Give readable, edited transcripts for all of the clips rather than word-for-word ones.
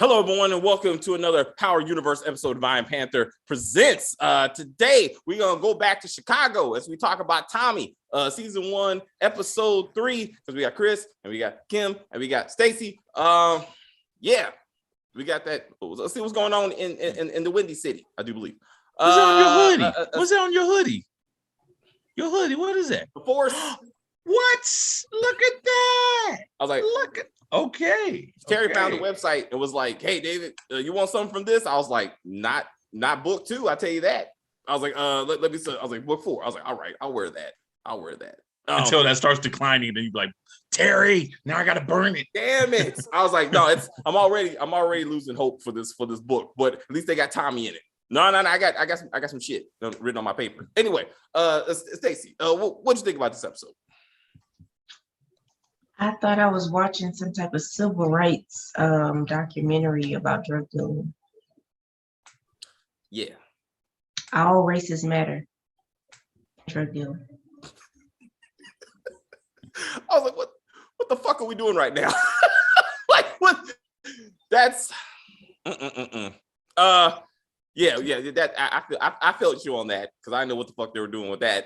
Hello, everyone, and welcome to another Power Universe episode of Iron Panther Presents. Today, we're going to go back to Chicago as we talk about Tommy, Season 1, Episode 3, because we got Chris, and we got Kim, and we got Stacy. Yeah, we got that. Let's see what's going on in the Windy City, I do believe. What's on your hoodie? What's on your hoodie? Your hoodie, what is that? The Force. What? Look at that. I was like, look at. Okay. Terry found the website and was like, "Hey, David, you want something from this?" I was like, "Not book 2. I tell you that." I was like, let me see. I was like, book 4. I was like, all right, I'll wear that. Until that starts declining, then you're like, Terry, now I gotta burn it. Damn it. I was like, no, I'm already losing hope for this book, but at least they got Tommy in it. No, I got some shit written on my paper. Anyway, Stacy, what'd you think about this episode? I thought I was watching some type of civil rights documentary about drug dealing. Yeah. All races matter. Drug dealing. I was like, what the fuck are we doing right now? Like, what? That's yeah. That I felt you on that because I know what the fuck they were doing with that.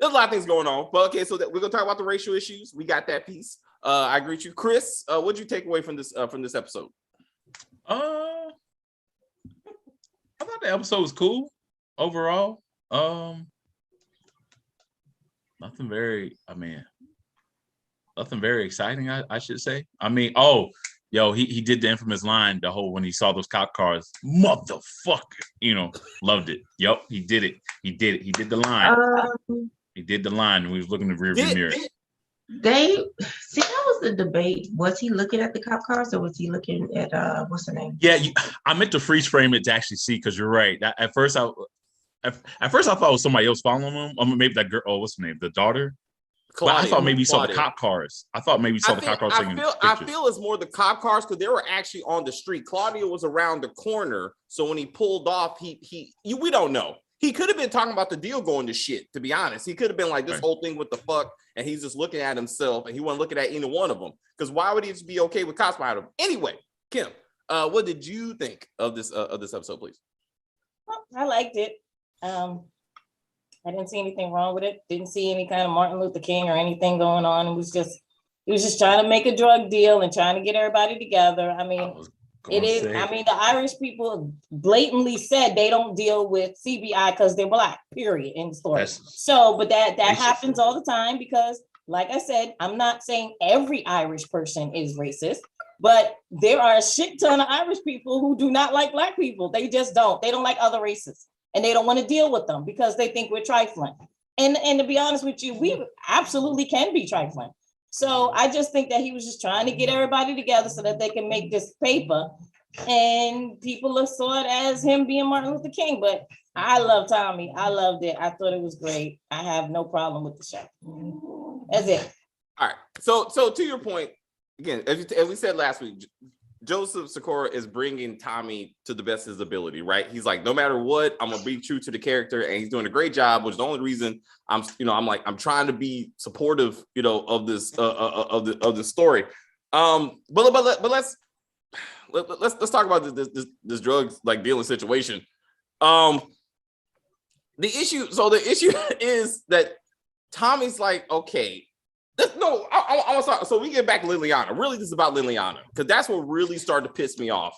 There's a lot of things going on, but okay, so we're gonna talk about the racial issues. We got that piece. I agree with you, Chris. What'd you take away from this episode? I thought the episode was cool overall. Nothing very exciting, I should say. I mean, he did the infamous line, the whole when he saw those cop cars, motherfucker, loved it. Yep, he did it. He did the line. He did the line and we was looking in the rearview mirror. That was the debate. Was he looking at the cop cars or was he looking at what's her name? Yeah, I meant to freeze frame it to actually see because you're right. At first I thought it was somebody else following him. Maybe that girl. Oh, what's her name? The daughter. Claudia, I thought maybe you saw the cop cars. I thought maybe you saw the cop cars. I feel it's more the cop cars because they were actually on the street. Claudia was around the corner, so when he pulled off, we don't know. He could have been talking about the deal going to shit, to be honest. He could have been like, this whole thing with the fuck, and he's just looking at himself, and he wasn't looking at either one of them. Because why would he just be okay with cops behind him? Anyway, Kim, what did you think of this episode, please? Well, I liked it. I didn't see anything wrong with it. Didn't see any kind of Martin Luther King or anything going on. He was just trying to make a drug deal and trying to get everybody together. I mean, the Irish people blatantly said they don't deal with CBI because they're black, period, in the story. But that happens all the time because, like I said, I'm not saying every Irish person is racist, but there are a shit ton of Irish people who do not like black people. They just don't. They don't like other races and they don't want to deal with them because they think we're trifling. And to be honest with you, we absolutely can be trifling. So I just think that he was just trying to get everybody together so that they can make this paper and people saw it as him being Martin Luther King. But I love Tommy. I loved it. I thought it was great. I have no problem with the show. That's it. All right. So to your point, again, as we said last week, Joseph Sikora is bringing Tommy to the best of his ability, right? He's like, no matter what, I'm gonna be true to the character, and he's doing a great job. Which is the only reason I'm trying to be supportive, of this of the story. But let's talk about this drugs like dealing situation. The issue is that Tommy's like, okay. I was talking. So we get back to Liliana. Really, this is about Liliana because that's what really started to piss me off.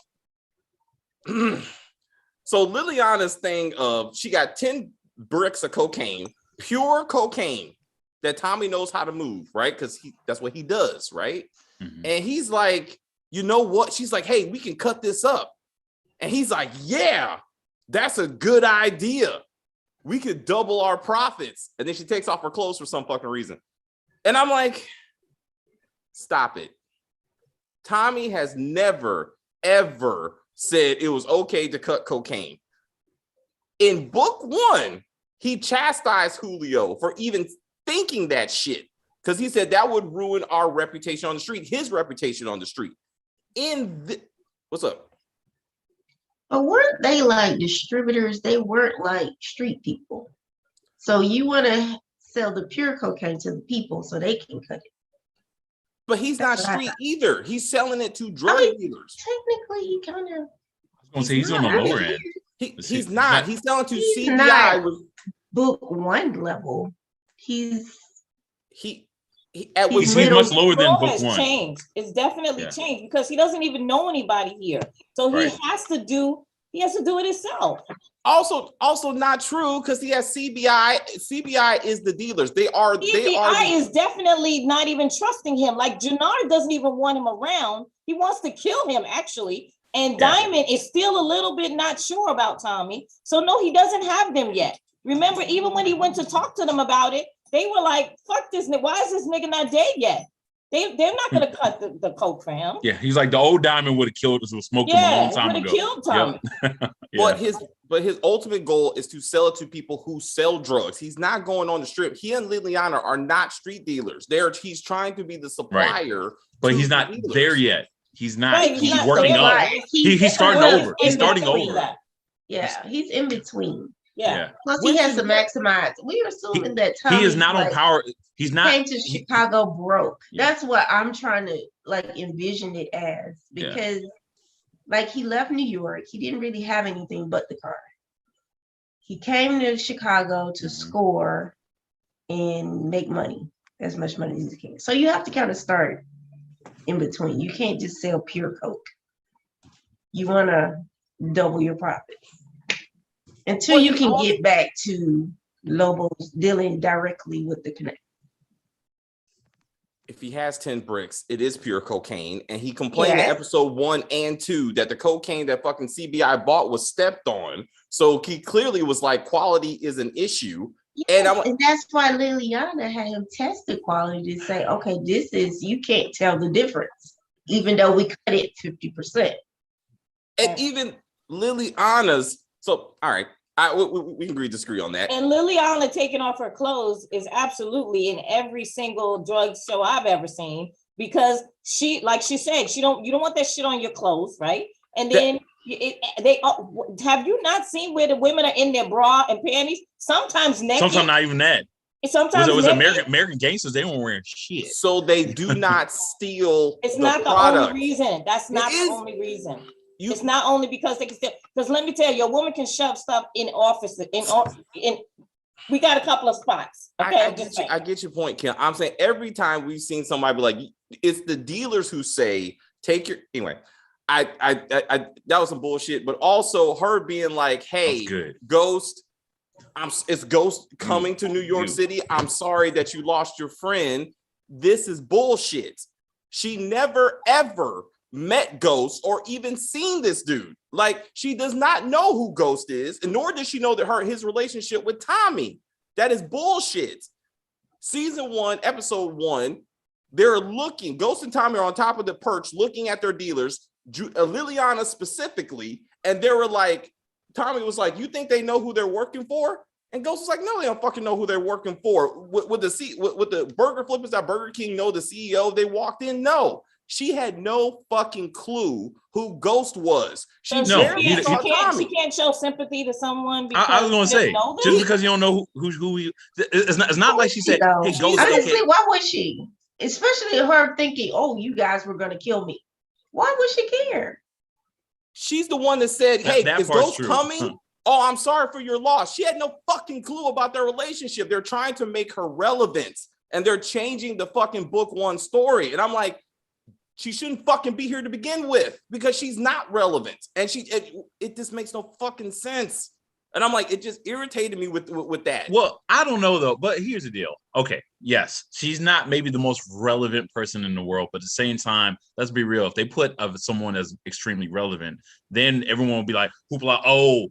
So Liliana's thing of she got 10 bricks of cocaine, pure cocaine that Tommy knows how to move, right? Because that's what he does, right? Mm-hmm. And he's like, you know what? She's like, hey, we can cut this up. And he's like, yeah, that's a good idea. We could double our profits. And then she takes off her clothes for some fucking reason. And I'm like, stop it. Tommy has never, ever said it was okay to cut cocaine. In book 1, he chastised Julio for even thinking that shit because he said that would ruin our reputation on the street, his reputation on the street. What's up? But weren't they like distributors? They weren't like street people. So you want to sell the pure cocaine to the people so they can cut it. But he's not street either. He's selling it to drug dealers. Technically, he kind of. I was gonna say he's on the lower end. He's not. He's selling to He's CBI. not book one level. He's much lower than book one. Changed. It's definitely changed because he doesn't even know anybody here. So he has to do it himself. Also not true because he has CBI. CBI is the dealers. CBI is definitely not even trusting him. Like Jannard doesn't even want him around. He wants to kill him actually. And Diamond is still a little bit not sure about Tommy. So no, he doesn't have them yet. Remember, even when he went to talk to them about it, they were like, fuck this nigga. Why is this nigga not dead yet? They're not gonna cut the coke for him. Yeah, he's like the old Diamond would have killed us, was smoking a long time ago. Killed Tommy. Yep. But his ultimate goal is to sell it to people who sell drugs. He's not going on the strip. He and Liliana are not street dealers. He's trying to be the supplier. But he's not there yet. He's not. Right, he's working up. He's starting over. He's starting over. Yeah, he's in between. Yeah. Plus, he has to maximize. We are assuming that Tommy is not on power. He's not came to Chicago broke. That's what I'm trying to envision it as, because he left New York. He didn't really have anything but the car. He came to Chicago to score and make money, as much money as he can. So you have to kind of start in between. You can't just sell pure coke. You want to double your profits until you can get back to Lobo's dealing directly with the connect. If he has 10 bricks, it is pure cocaine. And he complained in episode 1 and 2 that the cocaine that fucking CBI bought was stepped on. So he clearly was like, quality is an issue. Yeah, and that's why Liliana had him test the quality to say, okay, you can't tell the difference, even though we cut it 50%. And even Liliana's, so all right, we can agree disagree on that. And Liliana taking off her clothes is absolutely in every single drug show I've ever seen, because she, like she said, you don't want that shit on your clothes, right? And then have you not seen where the women are in their bra and panties? Sometimes naked. Sometimes not even that. Sometimes it was American gangsters. They weren't wearing shit. So they do not steal. It's not the only reason. That's not the only reason. It's not only because they can steal. Because let me tell you, a woman can shove stuff in offices. We got a couple of spots. Okay, I get your point, Kim. I'm saying every time we've seen somebody be like, it's the dealers who say, take your anyway. I that was some bullshit, but also her being like, hey, Ghost, it's Ghost coming to New York City. I'm sorry that you lost your friend. This is bullshit. She never ever met Ghost or even seen this dude. Like, she does not know who Ghost is, and nor does she know that his relationship with Tommy. That is bullshit. Season 1, episode 1, they're looking, Ghost and Tommy are on top of the perch looking at their dealers, Liliana specifically, and they were like, Tommy was like, you think they know who they're working for? And Ghost was like, no, they don't fucking know who they're working for. With the burger flippers at Burger King know the CEO, they walked in, no. She had no fucking clue who Ghost was. She can't show sympathy to someone because I was going to say, just because you don't know who he, it's not like she said, hey, Ghost. Honestly, why would she? Especially her thinking, oh, you guys were going to kill me. Why would she care? She's the one that said, hey, is Ghost coming? Oh, I'm sorry for your loss. She had no fucking clue about their relationship. They're trying to make her relevant, and they're changing the fucking book 1 story. And I'm like, she shouldn't fucking be here to begin with because she's not relevant. And it just makes no fucking sense. And I'm like, it just irritated me with that. Well, I don't know though, but here's the deal. Okay, yes, she's not maybe the most relevant person in the world, but at the same time, let's be real. If they put someone as extremely relevant, then everyone will be like, hoopla, oh,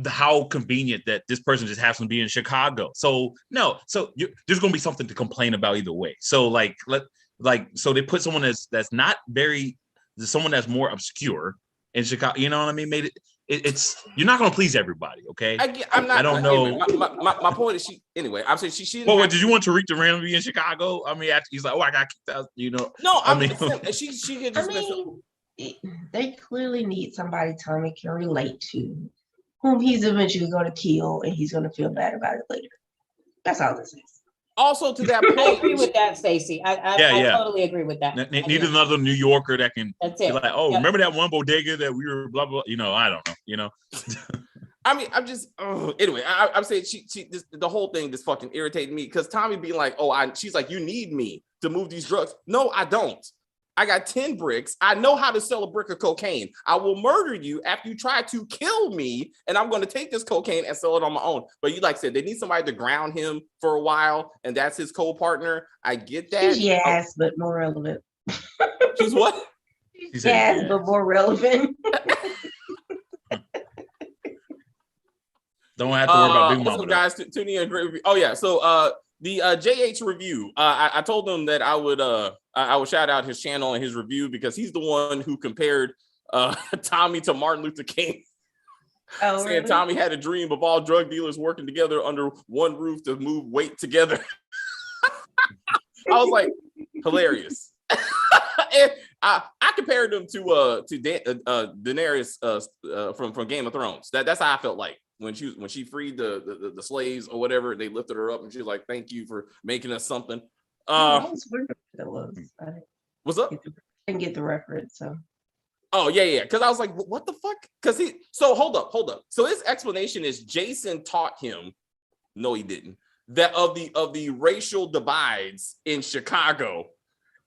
how convenient that this person just happens to be in Chicago. So no, there's going to be something to complain about either way. So so they put someone that's not very, someone that's more obscure in Chicago. You know what I mean? Made it's you're not going to please everybody. Okay. I don't know. My point is anyway, I'm saying she. Well, did you want Tariq to randomly be in Chicago? I mean, he's like, oh, I got kicked out. You know. No, I mean, she just. They clearly need somebody Tommy can relate to, whom he's eventually going to kill, and he's going to feel bad about it later. That's all this is. Also, to that I point, agree with that, Stacey. I totally agree with that. Need another New Yorker that can be like, oh, remember that one bodega that we were blah blah. I don't know. I mean, I'm just anyway. I'm saying the whole thing just fucking irritated me because Tommy being like, she's like, you need me to move these drugs. No, I don't. I got 10 bricks. I know how to sell a brick of cocaine. I will murder you after you try to kill me, and I'm going to take this cocaine and sell it on my own. But you said they need somebody to ground him for a while, and that's his co-partner. I get that. She's yes, but more relevant. She's what? Yes, but more relevant. Don't have to worry about Big Mama. So guys, tuning in, great review. Oh yeah, so the JH review. I told him that I would shout out his channel and his review because he's the one who compared Tommy to Martin Luther King. Oh, saying really? Tommy had a dream of all drug dealers working together under one roof to move weight together. I was like, hilarious. And I compared him to Daenerys from Game of Thrones. That's how I felt like when she freed the slaves or whatever. They lifted her up and she was like, "Thank you for making us something." What's up? I didn't get the reference. So. Oh yeah. Because I was like, "What the fuck?" Because hold up. So his explanation is Jason taught him. No, he didn't. That of the racial divides in Chicago.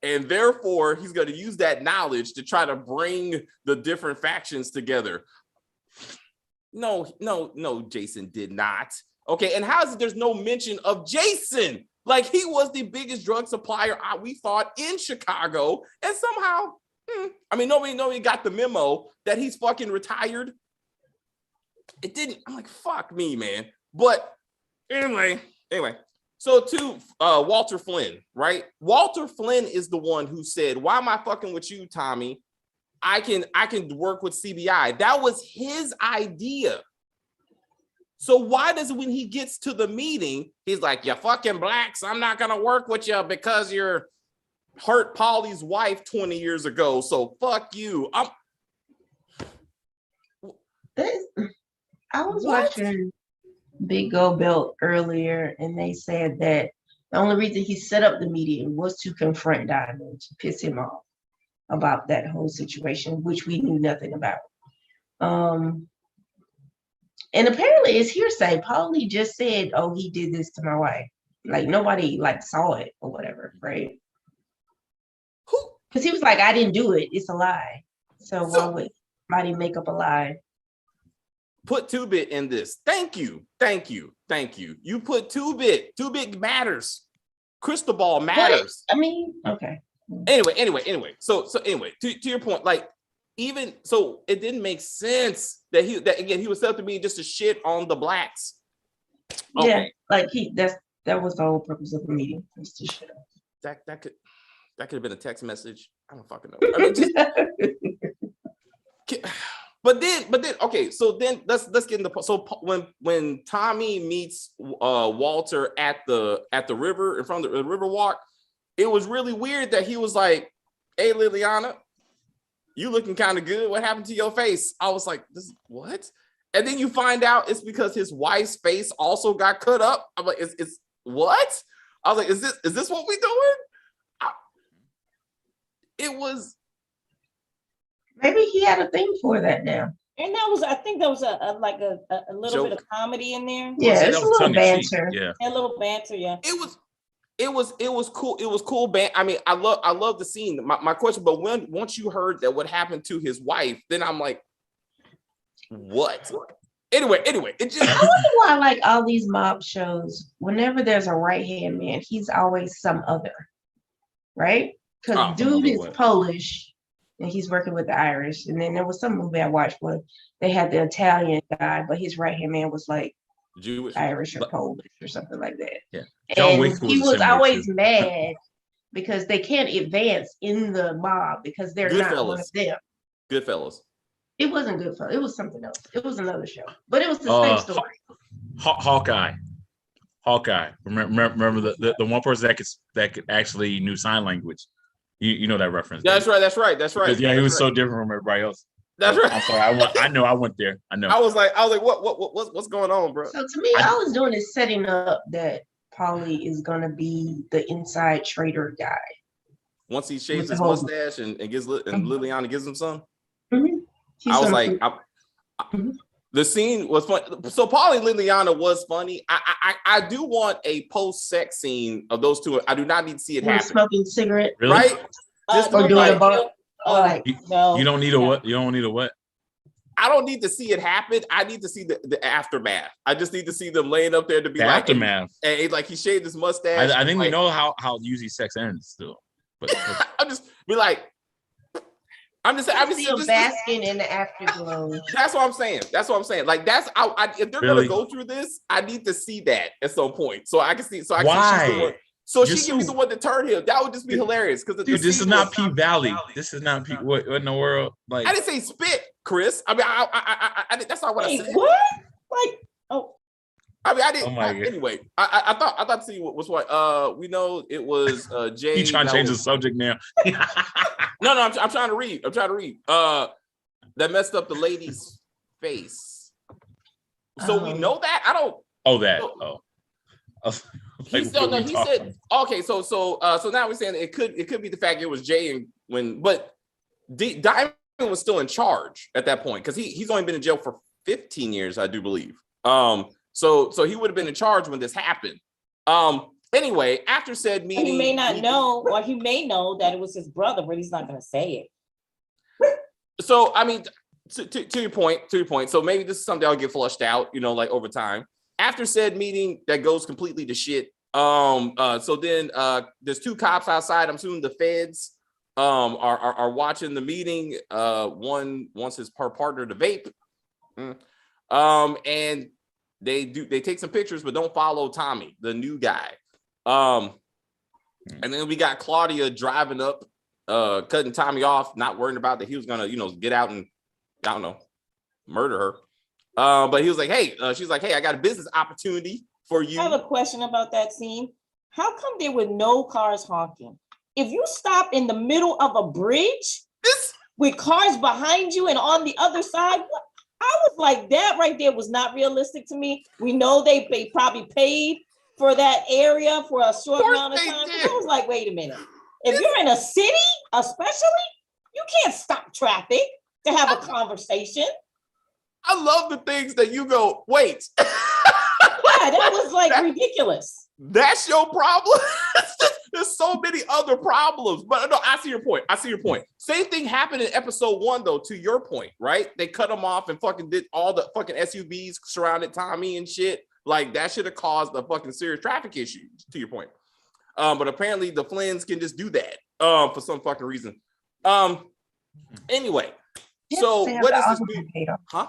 And therefore, he's going to use that knowledge to try to bring the different factions together. No, Jason did not. Okay, and how is it there's no mention of Jason? Like, he was the biggest drug supplier, we thought, in Chicago. And somehow, nobody got the memo that he's fucking retired. It didn't. I'm like, fuck me, man. But anyway. So to Walter Flynn, right? Walter Flynn is the one who said, "Why am I fucking with you, Tommy? I can work with CBI." That was his idea. So why does when he gets to the meeting, he's like, "You fucking blacks, I'm not gonna work with you because you're hurt Paulie's wife 20 years ago. So fuck you." I was watching Big Go Belt earlier, and they said that the only reason he set up the meeting was to confront Diamond, to piss him off about that whole situation, which we knew nothing about. And apparently it's hearsay. Paulie just said, "Oh, he did this to my wife." Like, nobody saw it or whatever, right? Because he was like, "I didn't do it. It's a lie." So why would somebody make up a lie? Put 2-bit in this. Thank you. You put 2-bit. 2-bit matters. Crystal ball matters. Okay. Anyway. So anyway, to your point, even so, it didn't make sense that he was set up to be just a shit on the blacks. Okay. Yeah, that was the whole purpose of the meeting, was to shit on. That could have been a text message. I don't fucking know. But then, okay. So then let's get into when Tommy meets Walter at the river in front of the river walk, it was really weird that he was like, "Hey, Liliana, you looking kind of good. What happened to your face?" I was like, what? And then you find out it's because his wife's face also got cut up. I'm like, it's what? I was like, is this what we doing? It was. Maybe he had a thing for that now. And I think there was a little bit of comedy in there. Yeah, it's a little banter. Yeah. A little banter, yeah. It was cool. It was cool. I love the scene. My question, but once you heard that what happened to his wife, then I'm like, what? Anyway, it just. I wonder why, all these mob shows, whenever there's a right-hand man, he's always some other, right? Because dude is Polish. And he's working with the Irish. And then there was some movie I watched where they had the Italian guy, but his right-hand man was Jewish, Irish or Polish or something like that. Yeah. And he was always mad because they can't advance in the mob because they're not one of them. Goodfellas. It wasn't Goodfellas. It was something else. It was another show. But it was the same story. Hawkeye. Remember the one person that could actually knew sign language. You know that reference. That's right. Yeah, he was so different from everybody else. That's right. I'm sorry. I went there. I know. I was like, what's going on, bro? So to me, all it's doing is setting up that Paulie is gonna be the inside trader guy. Once he shaves his mustache and gives Liliana gives him some. Mm-hmm. I was like, the scene was fun. So Paulie and Liliana was funny. I do want a post-sex scene of those two. I do not need to see it happen. Smoking cigarette, really? Right? Just or doing a bar. No, you don't need a what? You don't need a what? I don't need to see it happen. I need to see the aftermath. I just need to see them laying up there to be The like aftermath. And like he shaved his mustache. I think like, we know how usually sex ends still. But I'm just be like, I'm just basking in the afterglow. That's what I'm saying. Like if they're gonna go through this, I need to see that at some point, so I can see. So I can see she's the one. So she can be the one to turn him. That would just be hilarious. Because this is not P Valley. This is not P. What in the world? Like I didn't say spit, Chris. I mean, I that's not what I said. What? Like I mean, I didn't. Oh my God. Anyway, I thought the scene was what. We know it was Jay. You trying to change the subject now? No, I'm trying to read. That messed up the lady's face. So we know that. I don't. Oh, that. No. Oh. He said okay. So now we're saying it could be the fact it was Jay but Diamond was still in charge at that point because he's only been in jail for 15 years, I do believe. So he would have been in charge when this happened. Anyway, after said meeting, he may not know, or he may know that it was his brother, but he's not going to say it. So I mean, to your point. So maybe this is something that'll get flushed out, like over time. After said meeting that goes completely to shit. So then there's two cops outside. I'm assuming the feds are watching the meeting. One wants her partner to vape. And they take some pictures, but don't follow Tommy, the new guy. And then we got Claudia driving up, cutting Tommy off, not worrying about that he was gonna, get out and I don't know, murder her. But he was like, hey, she's like, hey, I got a business opportunity for you. I have a question about that scene. How come there were no cars honking? If you stop in the middle of a bridge with cars behind you and on the other side, I was like, that right there was not realistic to me. We know they probably paid for that area for a short amount of time. I was like, wait a minute. If you're in a city, especially, you can't stop traffic to have a conversation. I love the things that you go, wait. Yeah, that was like ridiculous. That's your problem? There's so many other problems. But no, I see your point. Same thing happened in episode 1, though, to your point, right? They cut him off and fucking did all the fucking SUVs surrounded Tommy and shit. Like, that should have caused a fucking serious traffic issue, to your point. But apparently the Flynn's can just do that for some fucking reason. Anyway, so what is this? Huh?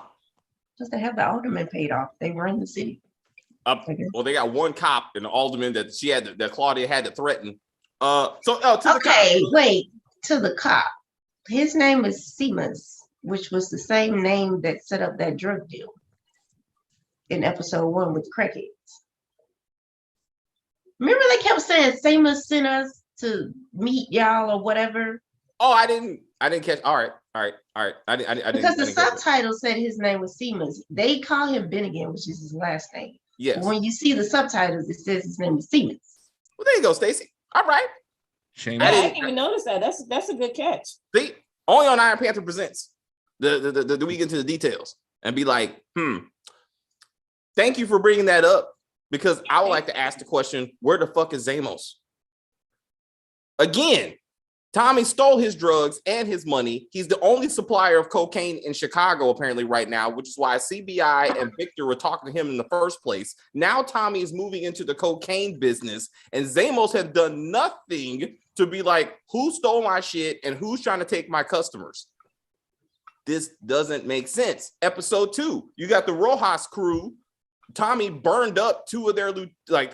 Just to have the alderman paid off. They were in the city. Well, they got one cop and the alderman that Claudia had to threaten. To the cop. His name is Seamus, which was the same name that set up that drug deal in episode 1 with crackheads. Remember they kept saying Seamus sent us to meet y'all or whatever. Oh, I didn't catch. All right. I didn't because the subtitle said his name was Seamus. They call him Bennigan, which is his last name. Yes. But when you see the subtitles, it says his name is Seamus. Well, there you go, Stacey. All right. I didn't even notice that. That's a good catch. See, only on Iron Panther Presents. The we get into the details and be like, thank you for bringing that up, because I would like to ask the question, where the fuck is Zamos? Again, Tommy stole his drugs and his money. He's the only supplier of cocaine in Chicago, apparently, right now, which is why CBI and Victor were talking to him in the first place. Now Tommy is moving into the cocaine business, and Zamos have done nothing to be like, who stole my shit and who's trying to take my customers? This doesn't make sense. Episode 2, you got the Rojas crew. Tommy burned up 2 of their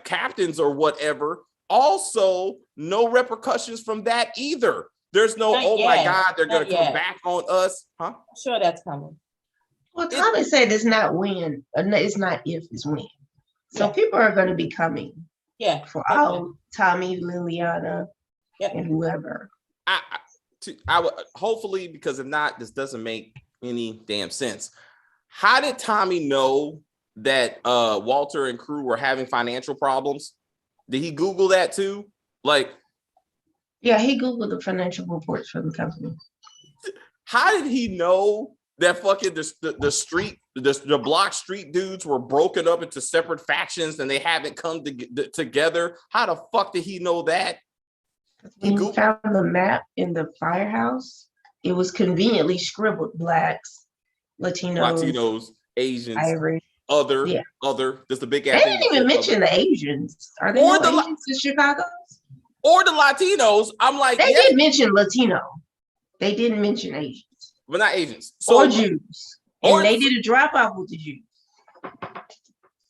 captains or whatever. Also, no repercussions from that either. There's no, my God, they're going to come back on us. Huh? I'm sure that's coming. Well, Tommy said it's not when, it's not if, it's when. So people are going to be coming. Yeah. For all Tommy, Liliana, and whoever. I would hopefully, because if not, this doesn't make any damn sense. How did Tommy know that Walter and crew were having financial problems? Did he Google that too? Like, Yeah, he Googled the financial reports for the company. how did he know that fucking the block street dudes were broken up into separate factions and they haven't come together? How the fuck did he know that? When he found the map in the firehouse, it was conveniently scribbled blacks, Latinos, Asians, Irish, other. There's the big ass they thing. didn't even mention the Asians. Are there no Asians in Chicago? Or the Latinos? I'm like, they did mention Latino. They didn't mention Asians. But not Asians. Or Jews. And they did a drop off with the Jews.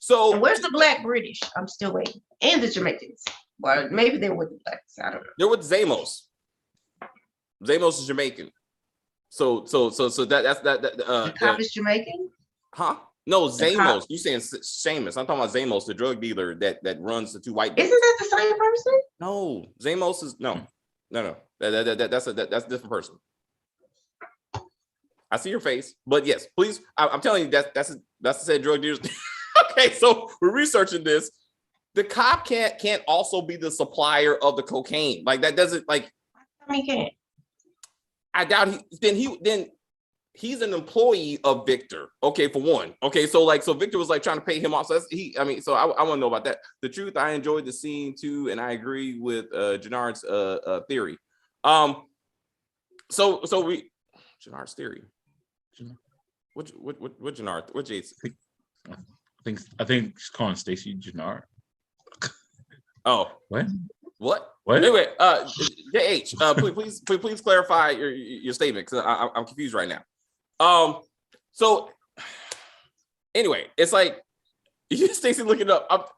So and where's the Black British? I'm still waiting. And the Jamaicans. Well, maybe they're with the blacks. I don't know. They're with Zamos. Zamos is Jamaican. So that's the cop is Jamaican? Huh? No, Zamos. You saying Seamus. I'm talking about Zamos, the drug dealer that runs the two white dudes. Isn't that the same person? No, Zamos is no. That's a different person. I see your face, but yes, please. I'm telling you that's the said drug dealers. Okay, so we're researching this. The cop can't also be the supplier of the cocaine. Like that doesn't like. He can't. I doubt he's an employee of Victor. Okay, for one. Okay, so Victor was like trying to pay him off. So I want to know about that. The truth, I enjoyed the scene too, and I agree with Jannard's theory. So we Jannard's theory. What Jannard? What Jason? I think she's calling Stacey Jannard. Oh, what? What? What? Anyway, JH, please clarify your statement because I'm confused right now. So anyway, it's like Stacey looking up.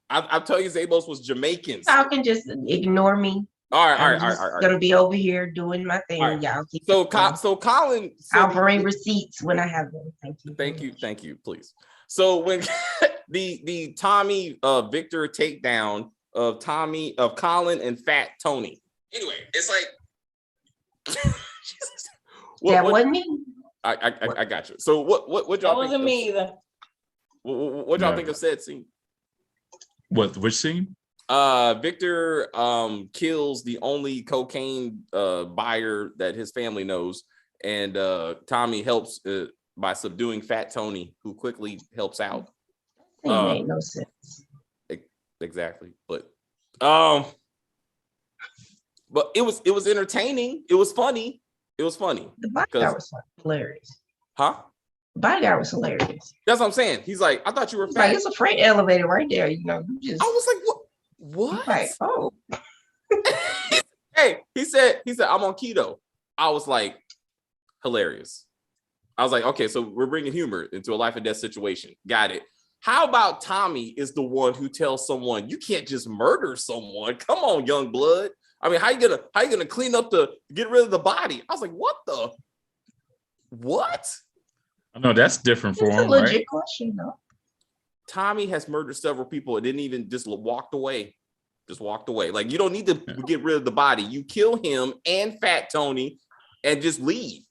I'll tell you, Zabos was Jamaicans. Y'all can just ignore me. All right. Gonna be over here doing my thing. Right. Y'all keep so Colin. I'll bring receipts when I have them. Thank you. Please. So when the Tommy Victor takedown of Colin and Fat Tony. Anyway, it's like that wasn't me. I got you. So what y'all that wasn't me either. What y'all think of said scene? Which scene? Victor kills the only cocaine buyer that his family knows, and Tommy helps by subduing Fat Tony, who quickly helps out. It made no sense. Exactly, but it was entertaining. It was funny. The bodyguard was hilarious. Huh? The bodyguard was hilarious. That's what I'm saying. He's like, I thought you were fat. Like, it's a freight elevator right there. You know, I was like, what? Like, oh. Hey, he said, I'm on keto. I was like, hilarious. I was like, okay, so we're bringing humor into a life and death situation. Got it. How about Tommy is the one who tells someone you can't just murder someone? Come on, young blood. I mean, how you gonna clean up get rid of the body? I was like, what? I know that's different for him. It's a legit right? question, though. Tommy has murdered several people and didn't even just walked away. Like, you don't need to get rid of the body. You kill him and Fat Tony and just leave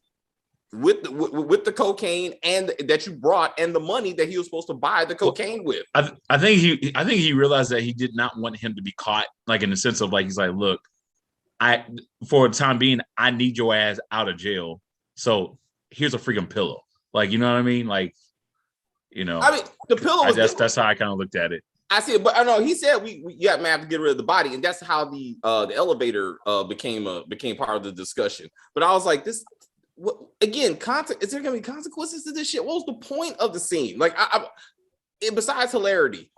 with the cocaine and that you brought and the money that he was supposed to buy the cocaine with. I think he realized that he did not want him to be caught, like in the sense of like, he's like, look, for the time being, I need your ass out of jail. So here's a freaking pillow. Like, you know what I mean? Like, you know, I mean, the pillow was that's how I kind of looked at it. I see it, but I know he said we have to get rid of the body, and that's how the elevator became part of the discussion. But I was like, this again, is there gonna be consequences to this shit? What was the point of the scene? Like, besides hilarity,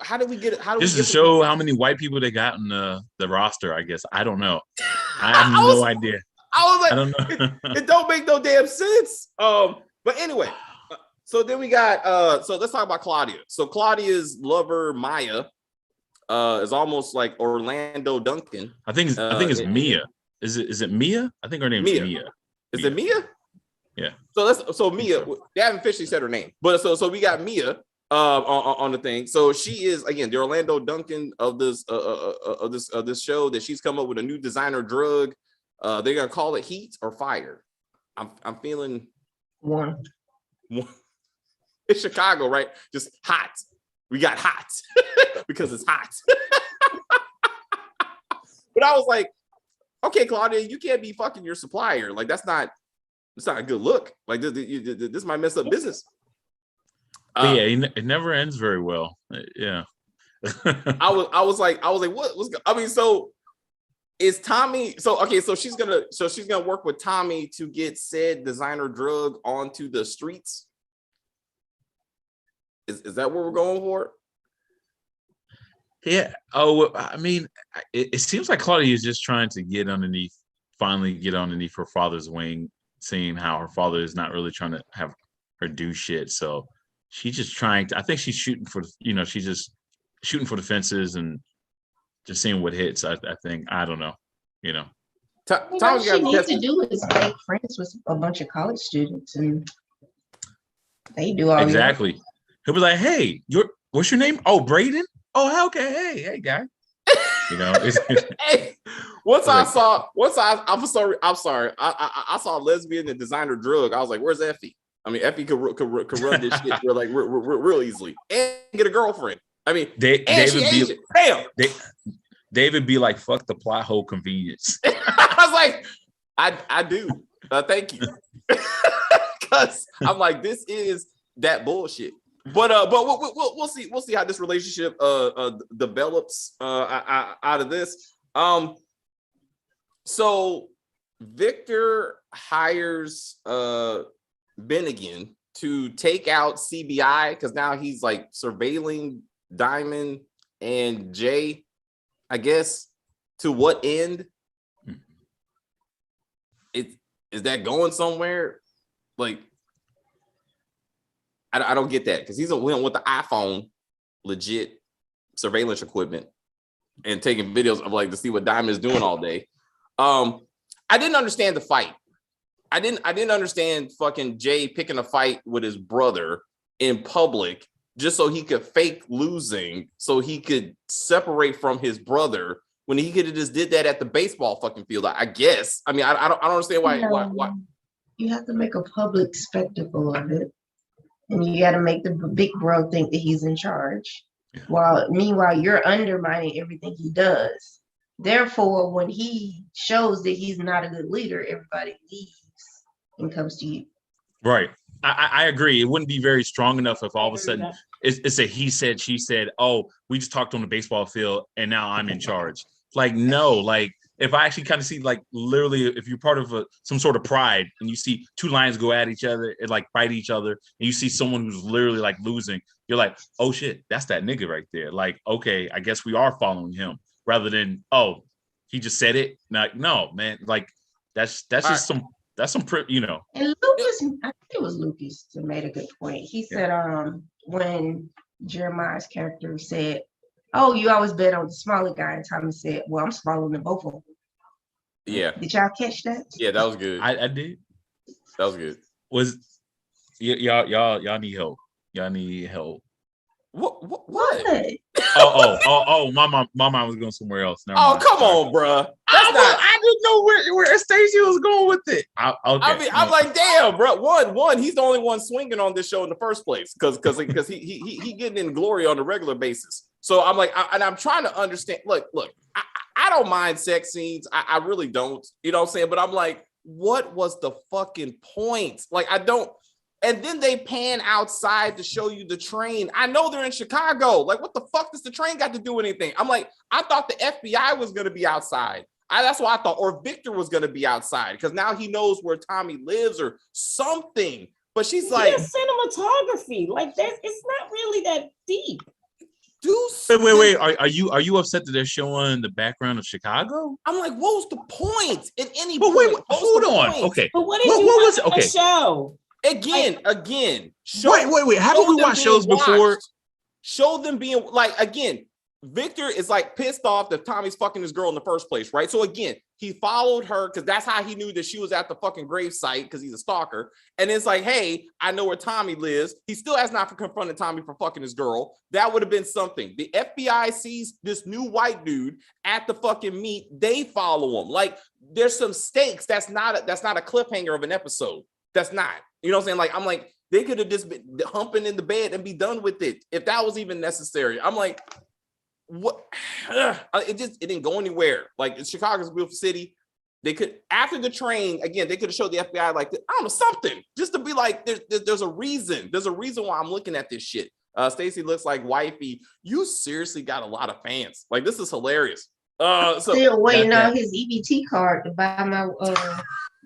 how did we get it? Just to show how many white people they got in the roster, I guess. I don't know. I have no idea. I was like, I don't know. it don't make no damn sense. But anyway, so then we got so let's talk about Claudia. So Claudia's lover Maya is almost like Orlando Duncan. I think it's Mia. Is it Mia? I think her name is Mia. Is it Mia? Yeah. So Mia, they haven't officially said her name, but so we got Mia on the thing. So she is again the Orlando Duncan of this show that she's come up with a new designer drug. They're gonna call it heat or fire. I'm feeling one. It's Chicago, right? Just hot. We got hot because it's hot. But I was like, okay, Claudia, you can't be fucking your supplier. Like it's not a good look. Like this might mess up business. Yeah, it never ends very well. Yeah. I was like, what's I mean, so is Tommy, so she's gonna work with Tommy to get said designer drug onto the streets. Is that what we're going for? Yeah. Oh, I mean, it seems like Claudia is just trying to finally get underneath her father's wing, seeing how her father is not really trying to have her do shit. So she's just trying to, I think she's shooting for, she's just shooting for the fences and just seeing what hits. I think, I don't know, All she needs to do is make friends with a bunch of college students and they do all exactly. He'll be like, hey, what's your name? Oh, Braden? Oh, okay. Hey, guy. Hey, I'm sorry. I saw a lesbian and designer drug. I was like, where's Effie? I mean, Effie could run this shit real easily and get a girlfriend. I mean, David be like, fuck the plot hole convenience. I was like, I do. Thank you. Because I'm like, this is that bullshit. But we'll see how this relationship develops out of this. So Victor hires Bennigan to take out CBI because now he's like surveilling Diamond and Jay, I guess. To what end? Is that going somewhere? Like, I don't get that because he's went with the iPhone, legit surveillance equipment, and taking videos of like to see what Diamond is doing all day. I didn't understand the fight. I didn't understand fucking Jay picking a fight with his brother in public just so he could fake losing, so he could separate from his brother when he could have just did that at the baseball fucking field. I guess. I mean, I don't understand why. You have to make a public spectacle of it. And you got to make the big bro think that he's in charge. Meanwhile, you're undermining everything he does. Therefore, when he shows that he's not a good leader, everybody leaves and comes to you. Right. I agree. It wouldn't be very strong enough if all of a sudden it's a he said, she said, oh, we just talked on the baseball field and now I'm in charge. Like, no, like if I actually kind of see like literally if you're part of some sort of pride and you see two lions go at each other and like fight each other and you see someone who's literally like losing, you're like, oh shit, that's that nigga right there. Like, okay, I guess we are following him rather than, oh, he just said it. Like, no, man, like that's just some And Lucas, I think it was Lucas that made a good point. He said, when Jeremiah's character said, oh, you always bet on the smaller guy, and Tommy said, well, I'm smaller than both of them. Yeah. Did y'all catch that? Yeah, that was good. I did. That was good. Y'all need help. Y'all need help. What? Oh, my mom was going somewhere else. Never mind. Come on, bro. I didn't know where Stacey was going with it. Okay. I mean, I'm like, damn, bro. One, he's the only one swinging on this show in the first place because he getting in glory on a regular basis. So I'm like, I'm trying to understand. Look, I don't mind sex scenes. I really don't. You know what I'm saying? But I'm like, what was the fucking point? Like, I don't. And then they pan outside to show you the train. I know they're in Chicago. Like, what the fuck does the train got to do with anything? I'm like, I thought the FBI was going to be outside. That's what I thought. Or Victor was going to be outside because now he knows where Tommy lives or something. But she's like, cinematography. Like that, it's not really that deep. Wait. Are you upset that they're showing the background of Chicago? I'm like, what was the point? In any but point? Wait, hold on. Point? Okay. But what was it? Okay. Show? Again. Wait. Haven't we watched shows before? Show them being like, again, Victor is like pissed off that Tommy's fucking his girl in the first place, right? So again, he followed her because that's how he knew that she was at the fucking grave site because he's a stalker. And it's like, hey, I know where Tommy lives. He still has not confronted Tommy for fucking his girl. That would have been something. The FBI sees this new white dude at the fucking meet. They follow him. Like, there's some stakes. That's not a cliffhanger of an episode. That's not. You know what I'm saying? Like, I'm like, They could have just been humping in the bed and be done with it if that was even necessary. I'm like, what? It didn't go anywhere. Like, Chicago's a beautiful city. They could, after the train, again, they could have showed the FBI like, I don't know, something, just to be like, there's a reason. There's a reason why I'm looking at this shit. Stacey looks like wifey. You seriously got a lot of fans. Like, this is hilarious. Still waiting on his EBT card to buy my.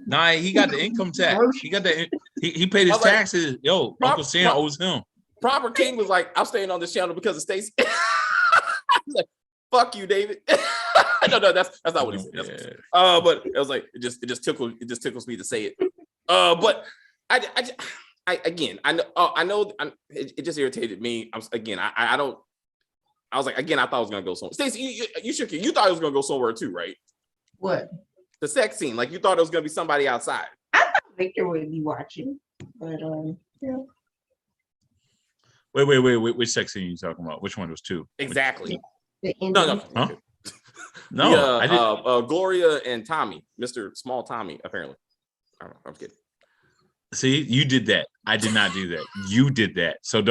Nah, he got the income tax. He got the. He paid his taxes. Yo, Uncle Sam owes him. Proper King was like, I'm staying on this channel because of Stacey. He's like, fuck you, David. No, that's not what he said. But it was like, it just tickles me to say it. But I know it just irritated me. I was like, again, I thought it was gonna go somewhere. Stacey, you thought it was gonna go somewhere too, right? What? The sex scene. Like, you thought it was gonna be somebody outside. I thought Victor would be watching, but yeah. Wait, which sex scene are you talking about? Which one was two? Exactly. No. Huh? No, I didn't. Gloria and Tommy, Mr. Small Tommy, apparently. I don't know, I'm kidding. See, you did that. I did not do that. You did that. So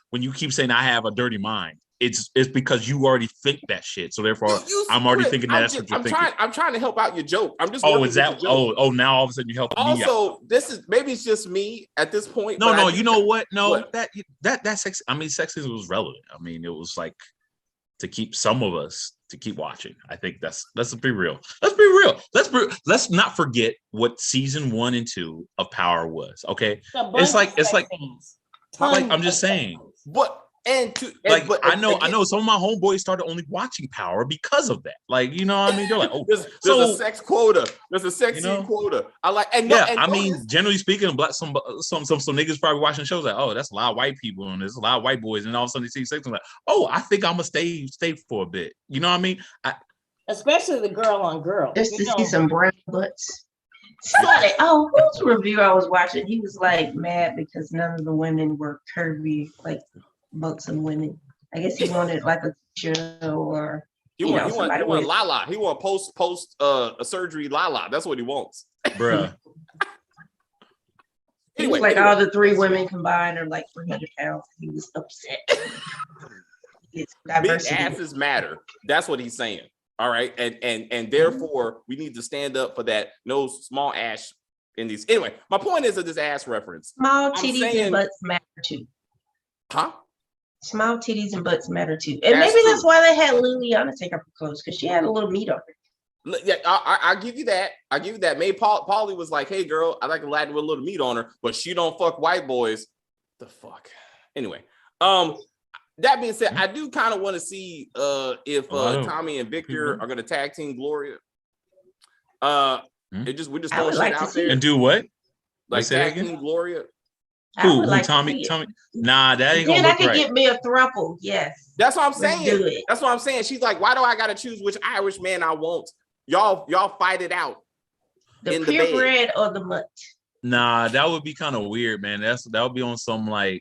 when you keep saying I have a dirty mind, it's because you already think that shit. So therefore, I'm already thinking that's what you're thinking. I'm trying to help out your joke. I'm just. Oh, is that? Oh, now all of a sudden you help me out. Also, maybe it's just me at this point. No, you know what? No, what? that sex. I mean, sexism was relevant. I mean, it was like to keep some of us to keep watching. I think let's be real. Let's not forget what season 1 and 2 of Power was. Okay, it's like I'm just saying. I know some of my homeboys started only watching Power because of that. Like, you know what I mean? They're like, oh, there's a sex quota. There's a sex scene quota. I like, I mean, generally speaking, some niggas probably watching shows like, oh, that's a lot of white people and there's a lot of white boys, and all of a sudden they see sex and like, oh, I think I'm gonna stay for a bit. You know what I mean? Especially the girl on girl. Just to see some brown butts. Whose review I was watching? He was like mad because none of the women were curvy, like buxom women. I guess he wanted like a show or he want Lala. He want post a surgery Lala. That's what he wants, bruh. Anyway, all the 3 women combined are like 300 pounds. He was upset. It's diversity. Big asses matter. That's what he's saying. All right, and therefore we need to stand up for that. No small ass in these. Anyway, my point is that this ass reference. Small titties and butts matter too. Huh? Small titties and butts matter too, and maybe that's why they had Liliana take off her clothes, because she had a little meat on her. Yeah, I'll give you that. Maybe Paulie was like, "Hey, girl, I like a Latin with a little meat on her, but she don't fuck white boys." The fuck. Anyway, that being said, I do kind of want to see if Tommy and Victor are going to tag team Gloria. We're just throwing shit out there and do what? Like tag team Gloria. Who Tommy? Nah, that ain't gonna look right. Then I could get me a throuple. Yes, that's what I'm saying. That's what I'm saying. She's like, why do I gotta choose which Irish man I want? Y'all fight it out. The purebred or the mutt? Nah, that would be kind of weird, man. That would be on some power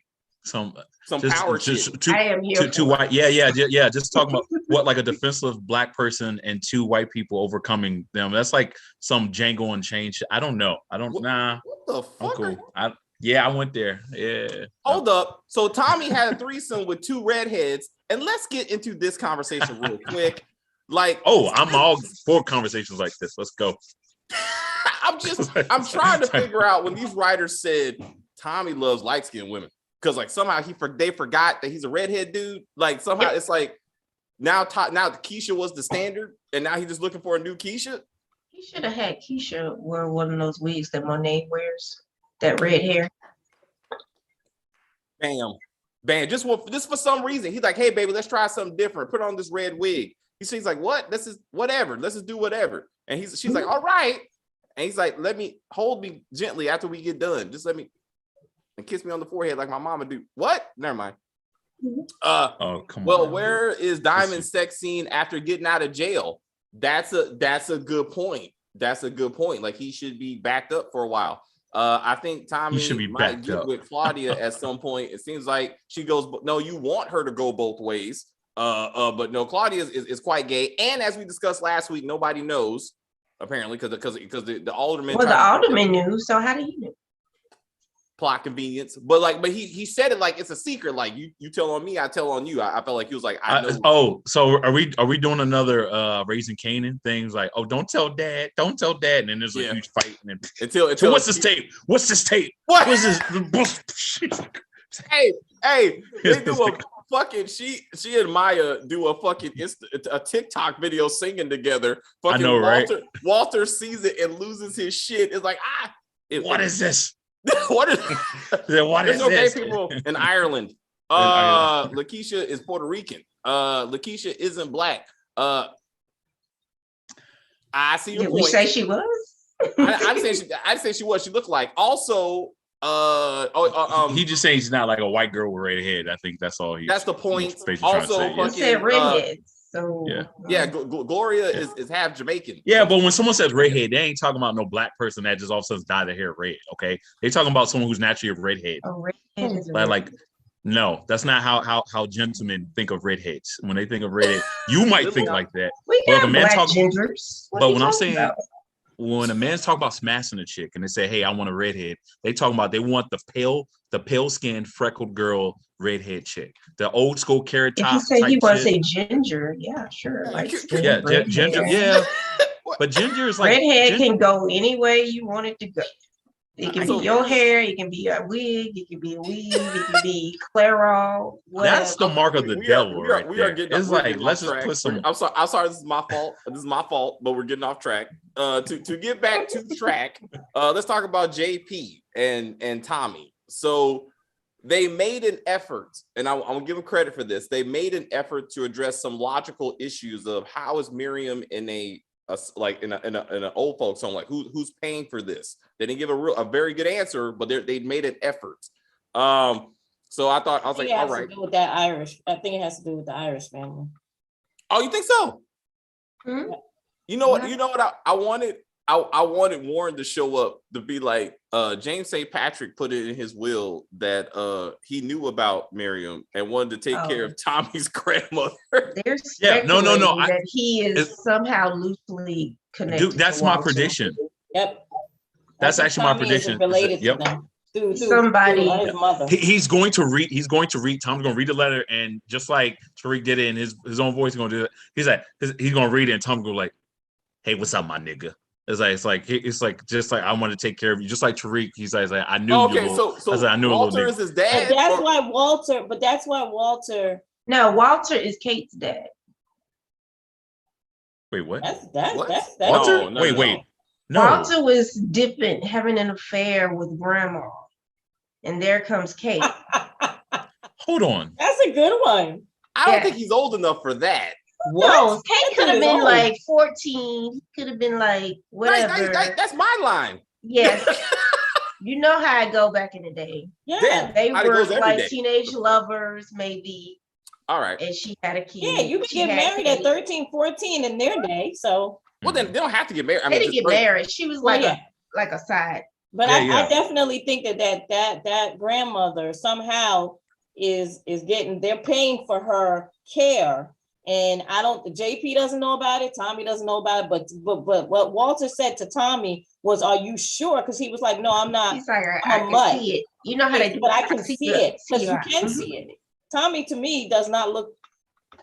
shit. I am here. Two white, yeah. Just talking about what, like a defenseless black person and 2 white people overcoming them. That's like some Django Unchained shit. I don't know. Nah. What the fuck? I'm cool. I went there. Yeah. Hold up. So Tommy had a threesome with 2 redheads, and let's get into this conversation real quick. Like, I'm all for conversations like this. Let's go. I'm trying to figure out when these writers said Tommy loves light-skinned women, because like somehow they forgot that he's a redhead dude. Like somehow it's like now Keisha was the standard, and now he's just looking for a new Keisha. He should have had Keisha wear one of those wigs that Monet wears. That red hair. Bam. Just for some reason. He's like, hey, baby, let's try something different. Put on this red wig. She's like, what? This is whatever. Let's just do whatever. And she's like, all right. And he's like, hold me gently after we get done. Just let me, and kiss me on the forehead like my mama do. What? Never mind. Come on. Well, where is Diamond's sex scene after getting out of jail? That's a good point. Like, he should be backed up for a while. I think Tommy might get with Claudia at some point. It seems like she goes, no, you want her to go both ways. But no, Claudia is quite gay. And as we discussed last week, nobody knows, apparently, because the alderman. Well, the alderman knew. So how do you know? plot convenience, but he said it like it's a secret. Like you tell on me, I tell on you. I felt like he was like, I know. So are we doing another Raising Canaan things? Like, oh, don't tell dad, and then there's a huge fight. And then, until so what's this tape? What's this tape? What is this? hey, they do a fucking she and Maya do a fucking a TikTok video singing together. Fucking I know, right? Walter sees it and loses his shit. It's like what is this? What is There's no gay people in Ireland. Lakeisha is Puerto Rican. Lakeisha isn't black. I see your point. We say she was. I say she was. She looked like. Also, he just saying she's not like a white girl with red hair. I think that's all. That's the point. Also, he said redhead. So Gloria is half Jamaican. Yeah, but when someone says redhead, they ain't talking about no black person that just all of a sudden dyed their hair red. Okay, they talking about someone who's naturally a redhead. Redhead is like no, that's not how gentlemen think of redheads. When they think of redhead, you might think like that. We got black gingers. But when I'm saying when a man's talking about smashing a chick and they say, "Hey, I want a redhead," they talking about they want the pale skinned freckled girl redhead chick, the old school carrot top. If you say you want to say ginger, yeah, sure. Like ginger, yeah. But ginger is like redhead can go any way you want it to go. It can be your hair, it can be a wig, it can be a weave, it can be Clairol. That's the mark of the devil. We are getting. It's like let's just put some. I'm sorry. This is my fault. But we're getting off track. To get back to track, let's talk about JP and Tommy. So they made an effort, and I'm gonna give them credit for this. They made an effort to address some logical issues of how is Miriam in an old folks home, like who's paying for this. They didn't give a very good answer, but they made an effort. So I was like, all right. To do with that Irish. I think it has to do with the Irish family. Oh, you think so? Mm-hmm. You know what I wanted? I wanted Warren to show up to be like James St. Patrick put it in his will that he knew about Miriam and wanted to take care of Tommy's grandmother. There's that he is somehow loosely connected. Dude, that's my prediction. Yep. That's actually my prediction. Related to them. Somebody, his mother. He's going to read. Tom's going to read the letter, and just like Tariq did it in his own voice, he's going to do it. He's going to read it, and Tom's going to like, "Hey, what's up, my nigga?" It's like just like I want to take care of you, just like Tariq. He's like I knew. Okay, so I knew Walter is his dad. But that's why Walter. No, Walter is Kate's dad. Wait, what? That's Walter? No, wait. No. Walter was dipping, having an affair with grandma, and there comes Kate. Hold on. That's a good one. I don't think he's old enough for that. What? No, Kate could have been like 14. Could have been like whatever. That's my line. Yes. You know how I go back in the day. Yeah. They were like teenage lovers, maybe. All right. And she had a kid. Yeah, you could get married at 13, 14 in their day. So well, then they don't have to get married. They didn't get married. She was like a side. But I definitely think that grandmother somehow is getting, they're paying for her care. And JP doesn't know about it. Tommy doesn't know about it. But what Walter said to Tommy was, "Are you sure?" Because he was like, "No, I'm not. He's like, I can see it. You know how they do, but I can see it because you can see it." Tommy to me does not look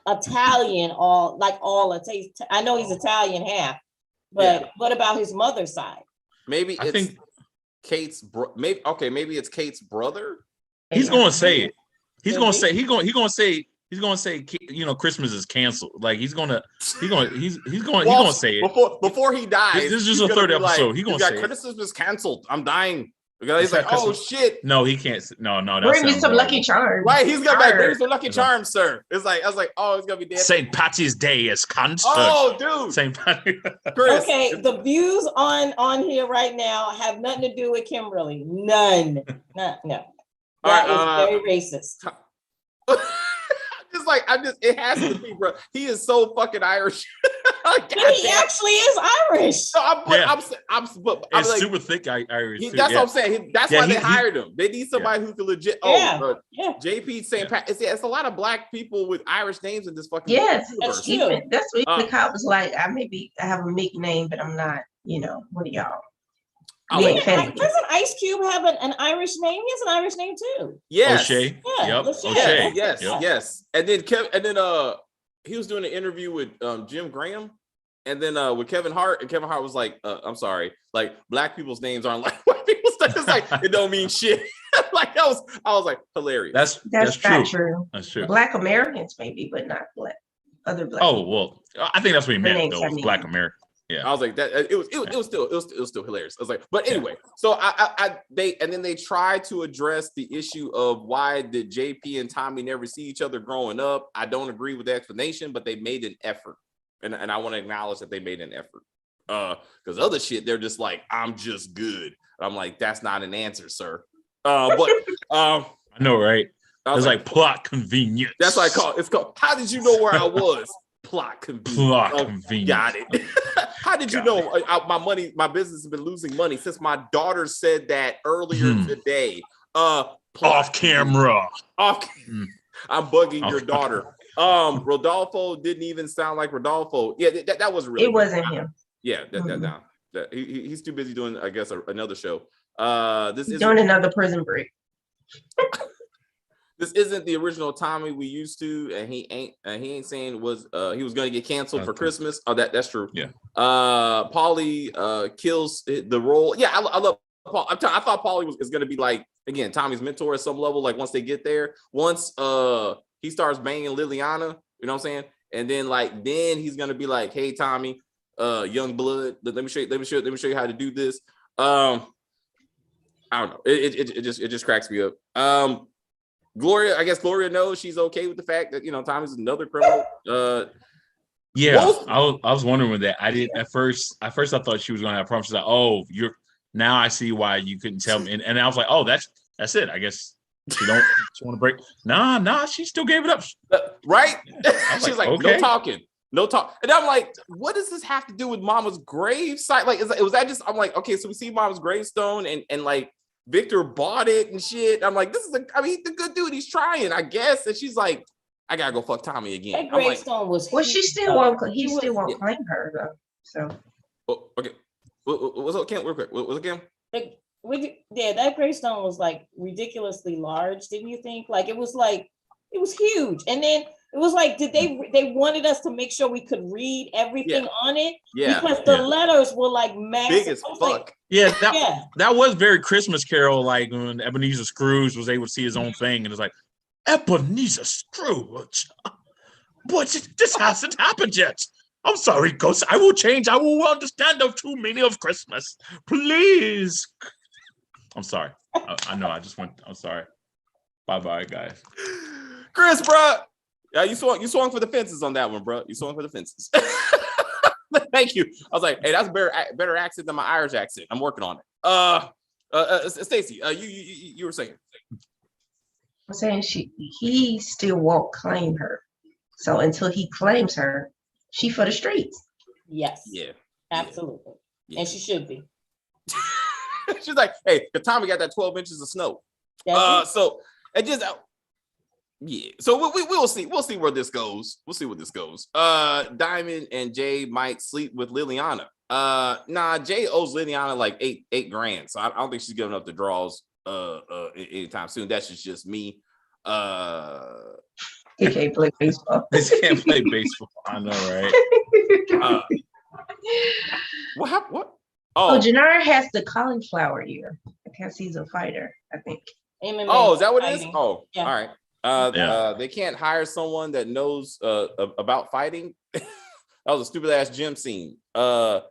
Italian all it takes. I know he's Italian half, but what about his mother's side? Maybe I think Kate's maybe it's Kate's brother. He's going to say it. He's going to say. He's gonna say, Christmas is canceled. Like he's gonna say it before he dies. This is just a third episode. He's gonna say Christmas is canceled. I'm dying. He's like, oh shit. No, he can't. No. Bring me some Lucky Charms. Right, he's gonna bring some Lucky Charms, sir. I was like, oh, it's gonna be dead. St. Patty's Day is canceled. Oh, dude. St. Patty. Okay, the views on here right now have nothing to do with Kimberly. None. No. That is very racist. It has to be, bro. He is so fucking Irish. He actually is Irish. No, it's super thick Irish. That's what I'm saying. That's why they hired him. They need somebody who can legit. JP St. Pat. It's a lot of black people with Irish names in this fucking. Yes, that's true. That's what the cop was like. I have a Mick name, but I'm not. What are y'all? Doesn't Ice Cube have an Irish name? He has an Irish name too. Yes. O'Shea. Yeah. Yep. O'Shea. Yes. And then he was doing an interview with Jim Graham, and then with Kevin Hart, and Kevin Hart was like, "I'm sorry, like black people's names aren't like white people's names. It's like it don't mean shit." Like I was like hilarious. That's not true. That's true. Black Americans maybe, but not black other black. Oh well, I think that's what he meant though. Black American. Yeah, I was like that. It was still hilarious. I was like, but anyway, so they tried to address the issue of why did JP and Tommy never see each other growing up. I don't agree with the explanation, but they made an effort, and I want to acknowledge that they made an effort. Because other shit, they're just like, I'm just good. I'm like, that's not an answer, sir. I know, right? It's like plot convenience. That's what I call it. It's called. How did you know where I was? Plot convenience. Got it. How did you know my business has been losing money since my daughter said that earlier today? Off camera. I'm bugging your daughter. Rodolfo didn't even sound like Rodolfo. Yeah, that was really. It wasn't him. Yeah, he's too busy doing, I guess, another show. He's doing another Prison Break. This isn't the original Tommy we used to, and he ain't saying he was going to get canceled for Christmas. Oh, that's true. Yeah. Paulie kills the role. Yeah, I love Paul. I thought Paulie is going to be like, again, Tommy's mentor at some level. Like once they get there, once he starts banging Liliana, you know what I'm saying, and then he's going to be like, hey Tommy, young blood, let me show you how to do this. I don't know. It just cracks me up. Gloria, I guess Gloria knows she's okay with the fact that Tommy's another criminal. Yeah, I was wondering with that. I did at first. I thought she was gonna have problems. She's like, "Oh, you're now. I see why you couldn't tell me." And I was like, "Oh, that's it. I guess she want to break." Nah. She still gave it up. Right? She's like, okay. no talk. And I'm like, what does this have to do with Mama's gravesite? Like, was that just? I'm like, okay, so we see Mama's gravestone, and like Victor bought it and shit. I'm like, he's the good dude. He's trying, I guess. And she's like, I gotta go fuck Tommy again. That gravestone was. Well, she still won't. He still won't claim her though. So. Oh, okay. What's up, Kim? Real quick. What's up, Kim? That gravestone was like ridiculously large. Didn't you think? Like it was huge, and then it was like, did they wanted us to make sure we could read everything on it? Yeah. Because the letters were like massive. Big as fuck. That was very Christmas Carol, like when Ebenezer Scrooge was able to see his own thing, and it's like, Ebenezer Scrooge, but this hasn't happened yet. I'm sorry, Ghost. I will change. I will understand the true meaning of Christmas. Please. I'm sorry. I know. I just went. I'm sorry. Bye, guys. Chris, bro. Yeah, you swung for the fences on that one, bro. You swung for the fences. Thank you. I was like, hey, that's a better accent than my Irish accent. I'm working on it. Stacey, you were saying. I'm saying he still won't claim her. So until he claims her, she for the streets. Yes. Yeah. Absolutely. Yeah. And she should be. She's like, hey, the Tommy got that 12 inches of snow. So it just So we'll see. We'll see where this goes. Diamond and Jay might sleep with Liliana. Jay owes Liliana like $8,000. So I don't think she's giving up the draws anytime soon. That's just me. He can't play baseball. He can't play baseball. I know, right? What? Oh, Jannard has the cauliflower ear because he's a fighter, I think. MMA oh, is that what it is? fighting. Oh, Yeah. all right. They can't hire someone that knows about fighting. That was a stupid ass gym scene. I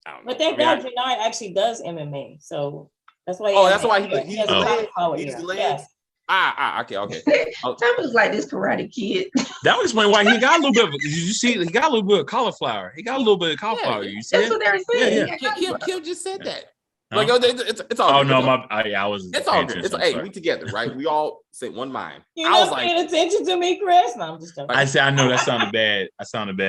don't know. But that guy Jannard actually does MMA, so that's why. That's why he has delayed. Yes. Okay. That was like this Karate Kid. That would explain why he got a little bit. Did you see? He got a little bit of cauliflower. You see? That's what they were saying. Yeah. Kim just said that. Huh? Like, it's all. Oh good. no, I was. It's all good. Hey, we together, right? We all say one mind. You're not paying attention to me, Chris. No, I'm just joking. I know that sounded bad.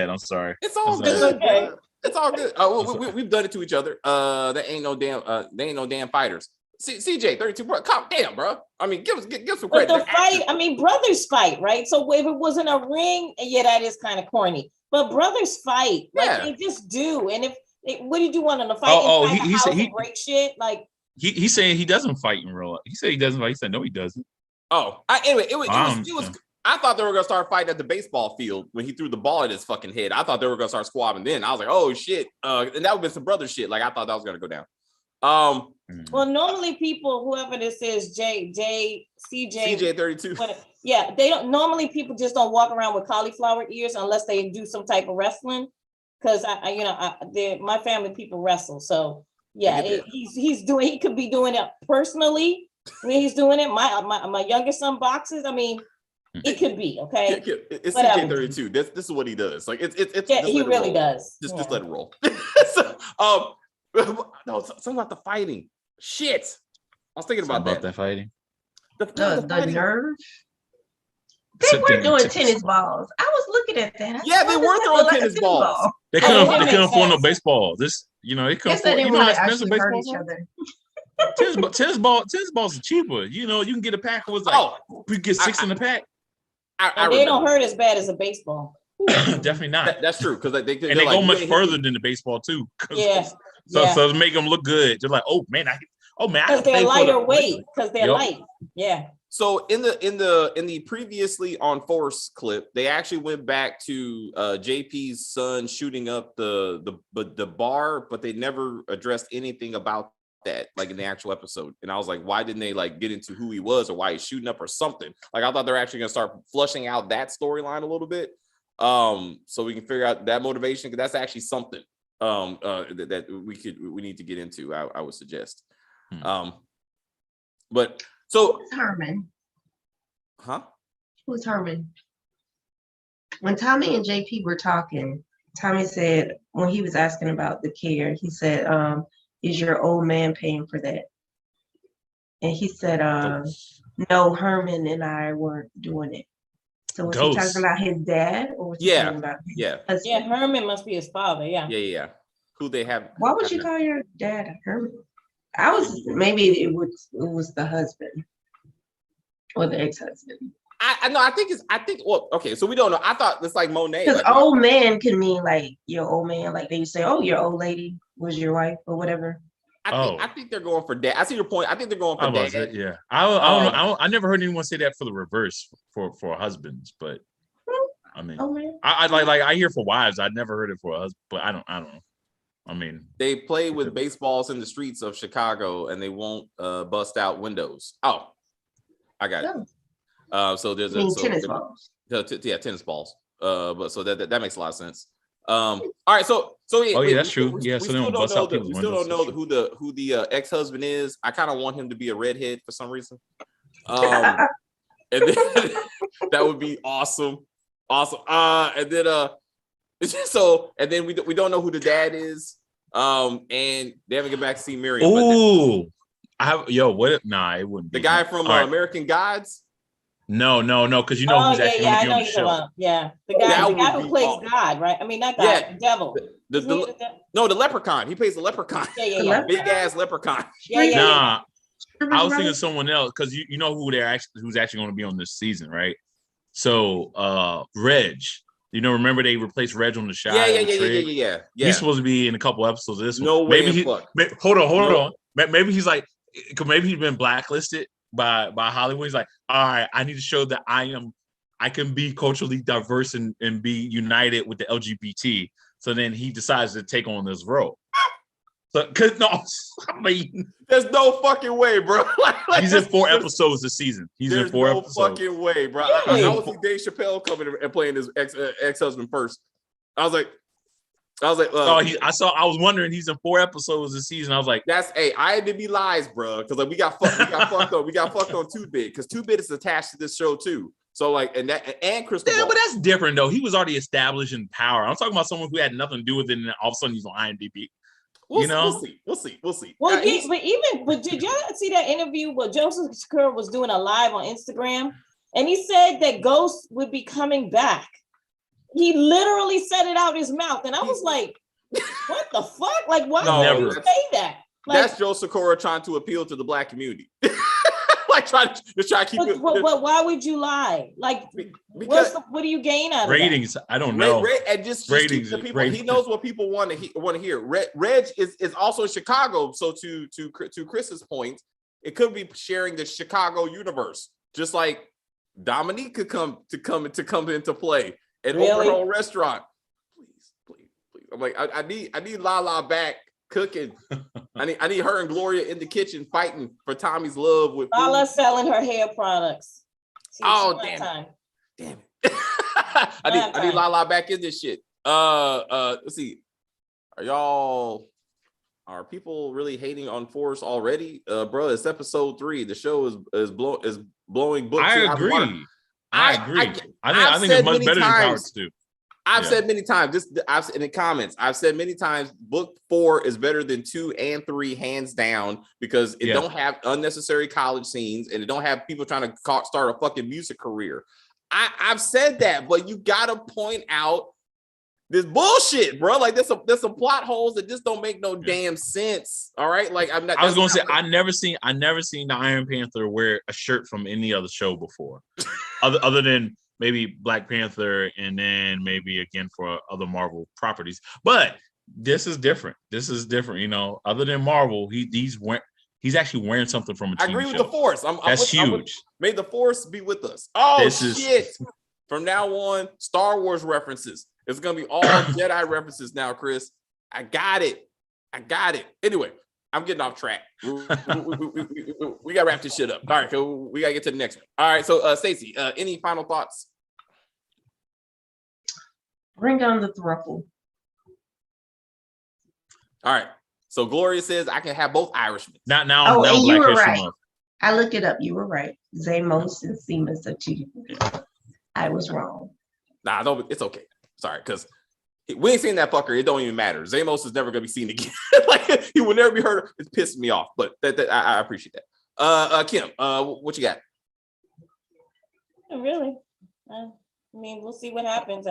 I'm sorry. It's all good. Okay. It's all good. We've done it to each other. There ain't no damn fighters. CJ 32, bro. Damn, bro. I mean, give some credit. But the fight, brothers fight, right? So if it wasn't a ring, that is kind of corny. But brothers fight, like they just do. And What did you want him to fight inside the house and break shit? Like he's saying he doesn't fight in real life. He said he doesn't fight. He said no, he doesn't. Oh, anyway, it was. I thought they were gonna start fighting at the baseball field when he threw the ball at his fucking head. I thought they were gonna start squabbling. Then I was like, oh shit, and that would be some brother shit. Like I thought that was gonna go down. Well, normally people, whoever this is, CJ 32. Yeah, they don't. Normally people just don't walk around with cauliflower ears unless they do some type of wrestling. Because my family people wrestle, so yeah, he could be doing it personally when he's doing it. My youngest son boxes. I mean, it could be okay. It's CJ 32. This is what he does. Like it's he really does. Just let it roll. No, something about the fighting. Shit, I was thinking about that fighting. The nerve. They were doing tennis balls. I was looking at that. They were throwing tennis balls. They couldn't afford no baseball. They couldn't afford. You know how expensive baseball each other. Tennis balls are cheaper. You know, you can get a pack. It was like we get 6 in the pack. And they don't hurt as bad as a baseball. Definitely not. That's true because they go much further than the baseball too. So to make them look good, they're like, oh man, because they're lighter weight. Because they're light. Yeah. So in the previously on Force clip, they actually went back to JP's son shooting up the bar, but they never addressed anything about that, like in the actual episode. And I was like, why didn't they like get into who he was or why he's shooting up or something? Like I thought they're actually gonna start flushing out that storyline a little bit, so we can figure out that motivation because that's actually something that we need to get into. I would suggest, but. So who's Herman? Huh? Who's Herman? When Tommy and JP were talking, Tommy said when he was asking about the care, he said, is your old man paying for that? And he said, no, Herman and I weren't doing it. So was he talking about his dad or was he talking about his husband? Yeah, Herman must be his father, Yeah. Who they have. Why would you call your dad Herman? Maybe it was the husband or the ex-husband. I think well, okay, so we don't know. I thought it's like Monet. Because old man can mean like your old man, like they say, oh, your old lady was your wife or whatever. I think they're going for dad. I see your point. I think they're going for dad. Yeah. I don't know. I never heard anyone say that for the reverse for husbands, but I mean, I hear for wives. I'd never heard it for a husband, but I don't know. I mean, they play with baseballs in the streets of Chicago and they won't bust out windows. Oh, I got it. So there's tennis balls. Tennis balls. But so that makes a lot of sense. All right, so yeah. That's true. We still don't know who the ex-husband is. I kind of want him to be a redhead for some reason. And then that would be awesome. And then we don't know who the dad is. And they haven't get back to see Miriam. Ooh, it wouldn't be the guy from American Gods. No, because you know who's actually going to be on the show. The guy who plays God, right? I mean, not God, the devil. The leprechaun. He plays the leprechaun. Big ass leprechaun. Nah, I was thinking someone else because you know who's actually going to be on this season, right? So, Reg. Remember they replaced Reg on the show. Yeah. He's supposed to be in a couple episodes of this. No one. way. Hold on. Maybe he's like, maybe he's been blacklisted by Hollywood. He's like, all right, I need to show that I can be culturally diverse and be united with the LGBT. So then he decides to take on this role. There's no fucking way, bro. He's in 4 episodes this season. There's no fucking way, bro. I would see Dave Chappelle coming and playing his ex-husband first. I was like, I was wondering he's in 4 episodes this season. I was like, I had to be lies, bro, because like we got fucked on. We got fucked on 2-Bit because 2-Bit is attached to this show too. So like, and Crystal Ball. But that's different though. He was already established in power. I'm talking about someone who had nothing to do with it, and all of a sudden he's on IMDb. We'll see. Well, but did y'all see that interview where Joseph Sparkr was doing a live on Instagram, and he said that Ghost would be coming back. He literally said it out his mouth, and I was like, "What the fuck? Like, why would you say that?" Like, that's Joe Sikora trying to appeal to the Black community. like trying to keep it. But why would you lie? Like, because what do you gain out of ratings? That? I don't know. And just Ratings, keep the people. ratings. He knows what people want to hear. Reg is also in Chicago. So to Chris's point, it could be sharing the Chicago universe, just like Dominique could come into play and open her own restaurant. Please. I'm like, I need Lala back cooking. I need her and Gloria in the kitchen fighting for Tommy's love with Lala selling her hair products. Damn it. I need Lala back in this shit. Let's see. Are people really hating on Forrest already? Bro, it's episode 3. The show is blowing books. I agree. I think it's much better than Cowards 2. I've said many times, in the comments, I've said many times, book 4 is better than 2 and 3, hands down, because it don't have unnecessary college scenes and it don't have people trying to start a fucking music career. I've said that, but you gotta point out this bullshit, bro. Like there's some plot holes that just don't make no damn sense. All right, like I'm not. I was gonna say I never seen the Iron Panther wear a shirt from any other show before, other than maybe Black Panther, and then maybe again for other Marvel properties. But this is different. You know, other than Marvel, he's actually wearing something from a TV show. I agree with the Force. That's huge. May the Force be with us. Oh shit! From now on, Star Wars references. It's gonna be all Jedi references now, Chris. I got it. Anyway, I'm getting off track. We gotta wrap this shit up. All right, so we gotta get to the next one. All right, so Stacey, any final thoughts? Bring on the thruple. All right. So Gloria says I can have both Irishmen. Now you were right. I looked it up. You were right. Zamos and Seamus are 2 different. I was wrong. Nah, no, it's okay. Sorry, because we ain't seen that fucker. It don't even matter. Zamos is never gonna be seen again. Like he will never be heard. It's pissing me off, but I appreciate that. Kim, what you got? Really? I mean, we'll see what happens.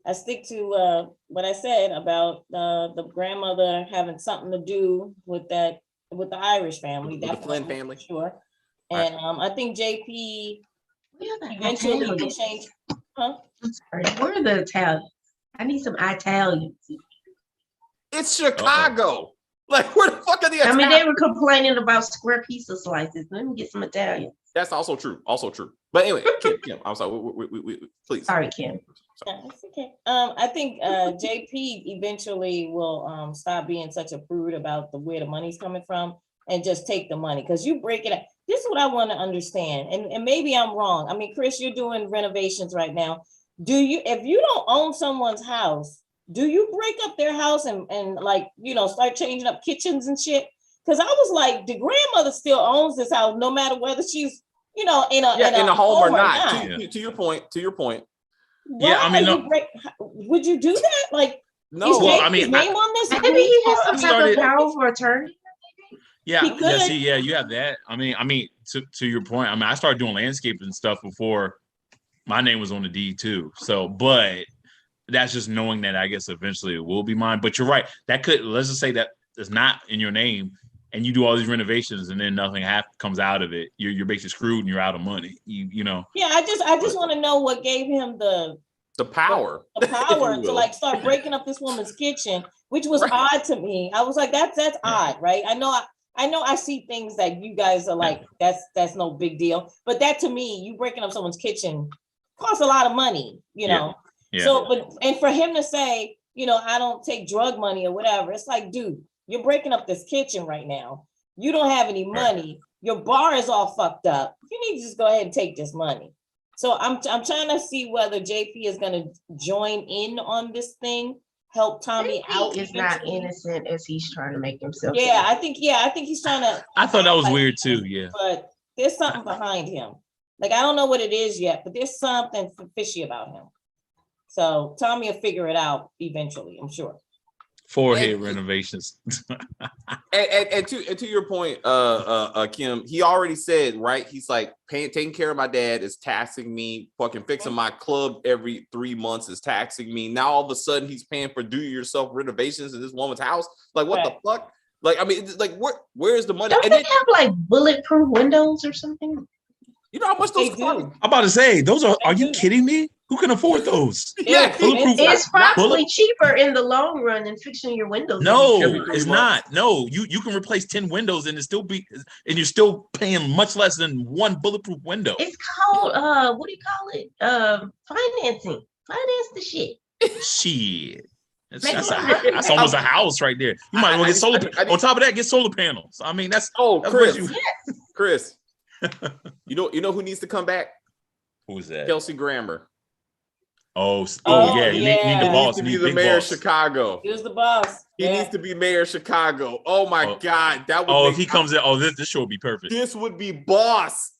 I stick to what I said about the grandmother having something to do with the Irish family, the Flynn family, sure. And I think JP eventually will change. Huh? I'm sorry. Where are the Italians? I need some Italians. It's Chicago. Like, where the fuck are the Italians? I mean, they were complaining about square pizza slices. Let me get some Italians. That's also true. But anyway, Kim, I'm sorry. We please. Sorry, Kim. That's okay. I think JP eventually will stop being such a prude about where the money's coming from and just take the money, because you break it up. This is what I want to understand, and maybe I'm wrong. I mean, Chris, you're doing renovations right now. If you don't own someone's house, do you break up their house and like, you know, start changing up kitchens and shit? Because I was like, the grandmother still owns this house, no matter whether she's, you know, in a home or not. To your point. Yeah, I mean, would you do that? Like, no. Well, I mean, name on this. Maybe he has some type of power for attorney. Yeah, you have that. I mean, to your point. I mean, I started doing landscaping and stuff before my name was on the deed too. So, but that's just knowing that I guess eventually it will be mine. But you're right. That could, let's just say that it's not in your name, and you do all these renovations, and then nothing comes out of it. You're basically screwed, and you're out of money. You know. Yeah, I just want to know what gave him the power. The power to like start breaking up this woman's kitchen, which was odd to me. I was like, that's odd, right? I know I see things that you guys are like, that's no big deal. But that to me, you breaking up someone's kitchen costs a lot of money, you know? Yeah. So, and for him to say, you know, I don't take drug money or whatever, it's like, dude, you're breaking up this kitchen right now. You don't have any money. Your bar is all fucked up. You need to just go ahead and take this money. So I'm trying to see whether JP is going to join in on this thing, help Tommy out. Is not innocent as he's trying to make himself. Yeah, I think he's trying to. I thought that was weird too. Yeah, but there's something behind him. Like, I don't know what it is yet, but there's something fishy about him. So Tommy will figure it out eventually, I'm sure. Forehead renovations. and to your point, Kim, he already said, right? He's like, taking care of my dad is taxing me. Fucking fixing my club every 3 months is taxing me. Now all of a sudden he's paying for do-yourself renovations in this woman's house. Like, what the fuck? Like, I mean, like, where's the money? Don't And they then, have like bulletproof windows or something? you know how much those They cars? do. I'm about to say those are you kidding me? Who can afford those? Yeah, Bulletproof. It's probably bullet- cheaper in the long run than fixing your windows. No, Every 3 it's months. not. No, you can replace 10 windows and you're still paying much less than one bulletproof window. It's called what do you call it? Financing. Finance the shit. Shit. Make That's almost a house right there. You might as well get solar. On top of that, get solar panels. I mean, that's Chris. what Chris. You know who needs to come back? Who's that? Kelsey Grammer. Oh yeah. yeah. You need the He boss. needs to be You the need mayor of boss. Chicago. He was the boss. He needs to be mayor of Chicago. Oh my God, that would. Oh, if he comes in, this show would be perfect. This would be boss.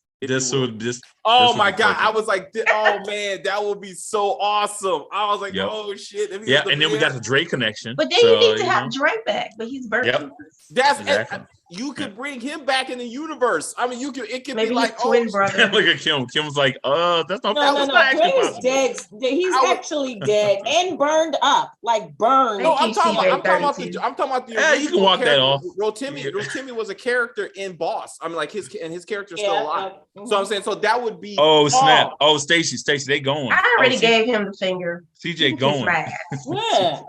Oh My God, I was like, oh man, that would be so awesome. I was like, oh shit. Yeah, and then we got the Drake connection. But then you need to have Drake back, but he's burnt. Yep. That's exactly. You could bring him back in the universe. I mean, it could Maybe be like twin brother. Look at Kim. Kim's like, that's not. No. Drake is dead. He's actually dead and burned up, like burned. No, I'm talking about the. Yeah, you can walk that off. Rotimi was a character in Boss. I mean, like his character's still alive. So I'm saying, so that would be. Oh snap! Oh, Stacey, they going. I already gave him the finger. CJ going. Yeah.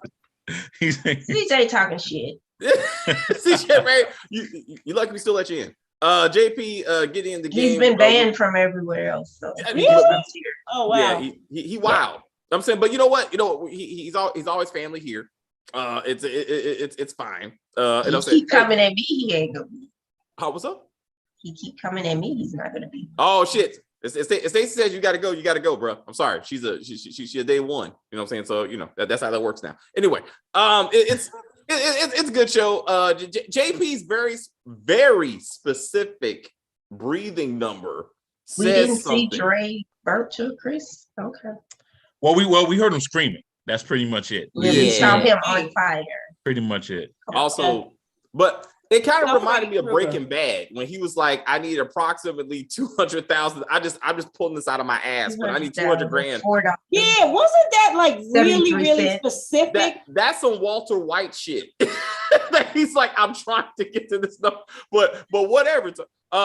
CJ talking shit. CJ, man, you lucky we still let you in. JP, get in the game. He's been banned from everywhere else. So. Really? Oh wow. Yeah, he wild. I'm saying, but you know what? He's always family here. It's fine. He keep coming at me. He ain't gonna be. What's up? He keep coming at me. He's not gonna be. Oh shit! If Stacey says you got to go, bro. I'm sorry. She's a day one. You know what I'm saying? So that's how that works now. Anyway, it's a good show. JP's very specific breathing number. We didn't see Dre burnt to Chris. Okay. Well, we heard him screaming. That's pretty much it. We saw him on fire. Pretty much it. Also, but it kind of reminded me of Breaking Bad when he was like, "I need approximately 200,000. I'm just pulling this out of my ass, but I need 200 grand." Yeah, wasn't that like really specific? That's some Walter White shit. He's like, I'm trying to get to this stuff, but whatever.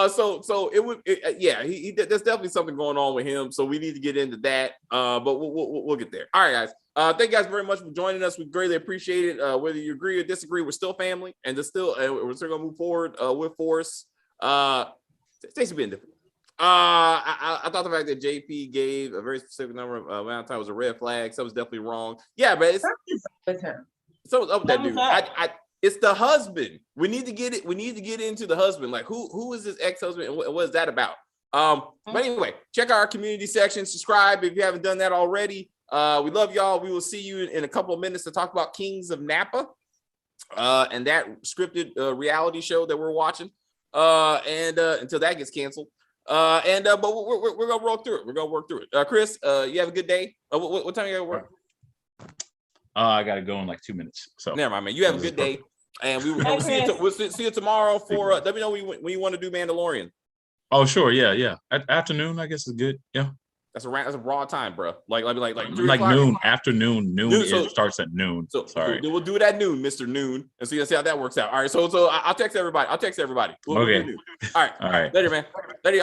So it would, there's definitely something going on with him. So we need to get into that. But we'll get there. All right, guys. Thank you guys very much for joining us. We greatly appreciate it. Whether you agree or disagree, we're still family, and we're still gonna move forward with force. Stacey being different. I thought the fact that JP gave a very specific number of amount of time was a red flag. So it was definitely wrong. Yeah, but it's with him. So up with that dude. It's the husband. We need to get it. We need to get into the husband. Like who is this ex-husband and what is that about? But anyway, check out our community section. Subscribe if you haven't done that already. We love y'all. We will see you in a couple of minutes to talk about Kings of Napa and that scripted reality show that we're watching. And until that gets canceled. But we're gonna roll through it. We're gonna work through it. Chris, you have a good day. What time you gotta work? I gotta go in like 2 minutes. So never mind, man. You have a good day, and we'll see you tomorrow for. Let me know when you want to do Mandalorian. Oh sure, yeah. Afternoon, I guess is good. Yeah. That's a broad time, bro. Like noon, afternoon, noon. It starts at noon. So sorry, we'll do it at noon, Mr. Noon, and see how that works out. All right, so I'll text everybody. Okay. All right, later, man. Later, y'all.